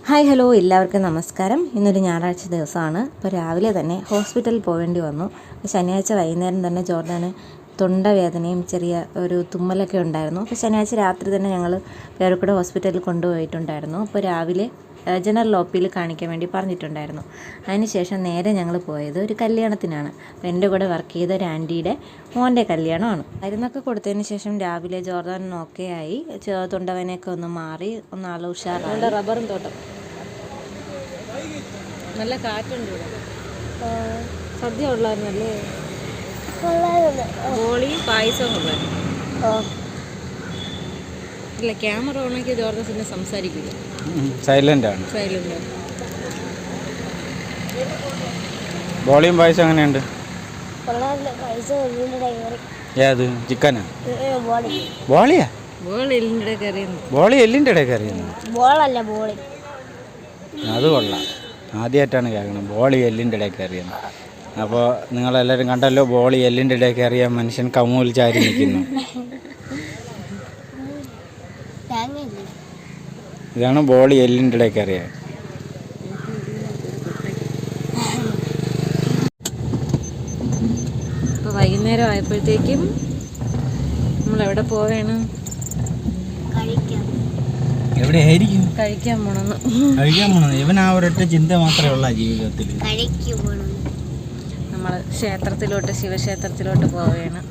Hi hello എല്ലാവർക്കും നമസ്കാരം. ഇന്നൊരു ഞായറാഴ്ച ദിവസമാണ്. അപ്പോൾ രാവിലെ തന്നെ ഹോസ്പിറ്റലിൽ പോവേണ്ടി വന്നു. ശനിയാഴ്ച വൈകുന്നേരം തന്നെ ജോർദാന് തൊണ്ടവേദനയും ചെറിയ ഒരു തുമ്മലൊക്കെ ഉണ്ടായിരുന്നു. അപ്പോൾ ശനിയാഴ്ച രാത്രി തന്നെ ഞങ്ങൾ പേരക്കുട ഹോസ്പിറ്റലിൽ കൊണ്ടുപോയിട്ടുണ്ടായിരുന്നു. അപ്പോൾ രാവിലെ ജനറൽ ഒ പിയിൽ കാണിക്കാൻ വേണ്ടി പറഞ്ഞിട്ടുണ്ടായിരുന്നു. അതിനുശേഷം നേരെ ഞങ്ങൾ പോയത് ഒരു കല്യാണത്തിനാണ്. അപ്പോൾ എൻ്റെ കൂടെ വർക്ക് ചെയ്ത ഒരു ആൻറ്റിയുടെ മോൻ്റെ കല്യാണമാണ്. മരുന്നൊക്കെ കൊടുത്തതിന് ശേഷം രാവിലെ ജോർദാൻ ഓക്കെ ആയി. തൊണ്ടവേനയൊക്കെ ഒന്ന് മാറി, ഒന്ന് ആൾ ഉഷാറായി. റബ്ബറും തോട്ടം, നല്ല കാറ്റുണ്ട് ഇവിടെ. സദ്യ ഉള്ളായിരുന്നല്ലേ? ബോളി പായസം ഉള്ളായിരുന്നു. ഇല്ല, ക്യാമറ ഓണാക്കി ജോർദാസിനെ സംസാരിക്കില്ല, സൈലന്റ് ആണ്. ബോളിയും പായസം എങ്ങനെയുണ്ട്? ഏത് ചിക്കനാ? ബോളിയാ? ബോളി എല്ലിൻ്റെ ഇടയ്ക്ക് അറിയുന്നു. അത് കൊള്ളാം, ആദ്യമായിട്ടാണ് കേൾക്കണം ബോളി എല്ലിൻ്റെ ഇടയ്ക്ക് അറിയുന്നത്. അപ്പോൾ നിങ്ങളെല്ലാവരും കണ്ടല്ലോ, ബോളി എല്ലിൻ്റെ ഇടയ്ക്ക് അറിയാൻ മനുഷ്യൻ കമൂൽ ചാരി നിൽക്കുന്നു. ഇതാണ് ബോളി എല്ലിൻ്റെ ഇടയ്ക്ക് അറിയാൻ. ഇപ്പോൾ വൈകുന്നേരം ആയപ്പോഴത്തേക്കും നമ്മളെവിടെ പോവേണ്? എവിടെയായിരിക്കും? കഴിക്കാൻ പോണെന്ന്. ഇവൻ ആ ഒരൊറ്റ ചിന്ത മാത്രമേ ഉള്ള ജീവിതത്തിൽ. നമ്മൾ ക്ഷേത്രത്തിലോട്ട്, ശിവക്ഷേത്രത്തിലോട്ട് പോവുകയാണ്.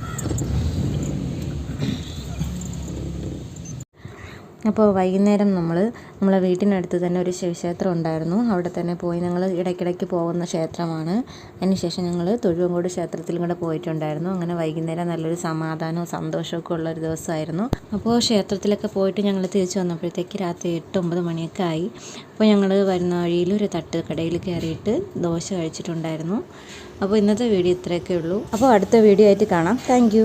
അപ്പോൾ വൈകുന്നേരം നമ്മളെ വീട്ടിനടുത്ത് തന്നെ ഒരു ശിവക്ഷേത്രം ഉണ്ടായിരുന്നു. അവിടെ തന്നെ പോയി ഞങ്ങൾ ഇടയ്ക്കിടയ്ക്ക് പോകുന്ന ക്ഷേത്രമാണ്. അതിനുശേഷം ഞങ്ങൾ തൊഴുവങ്കോട് ക്ഷേത്രത്തിലും കൂടെ പോയിട്ടുണ്ടായിരുന്നു. അങ്ങനെ വൈകുന്നേരം നല്ലൊരു സമാധാനവും സന്തോഷമൊക്കെ ഉള്ളൊരു ദിവസമായിരുന്നു. അപ്പോൾ ക്ഷേത്രത്തിലൊക്കെ പോയിട്ട് ഞങ്ങൾ തിരിച്ചു വന്നപ്പോഴത്തേക്ക് രാത്രി 8-9 മണിയൊക്കെ ആയി. അപ്പോൾ ഞങ്ങൾ വരുന്ന വഴിയിൽ ഒരു തട്ട് കടയിൽ കയറിയിട്ട് ദോശ കഴിച്ചിട്ടുണ്ടായിരുന്നു. അപ്പോൾ ഇന്നത്തെ വീഡിയോ ഇത്രയൊക്കെ ഉള്ളൂ. അപ്പോൾ അടുത്ത വീഡിയോ ആയിട്ട് കാണാം. താങ്ക്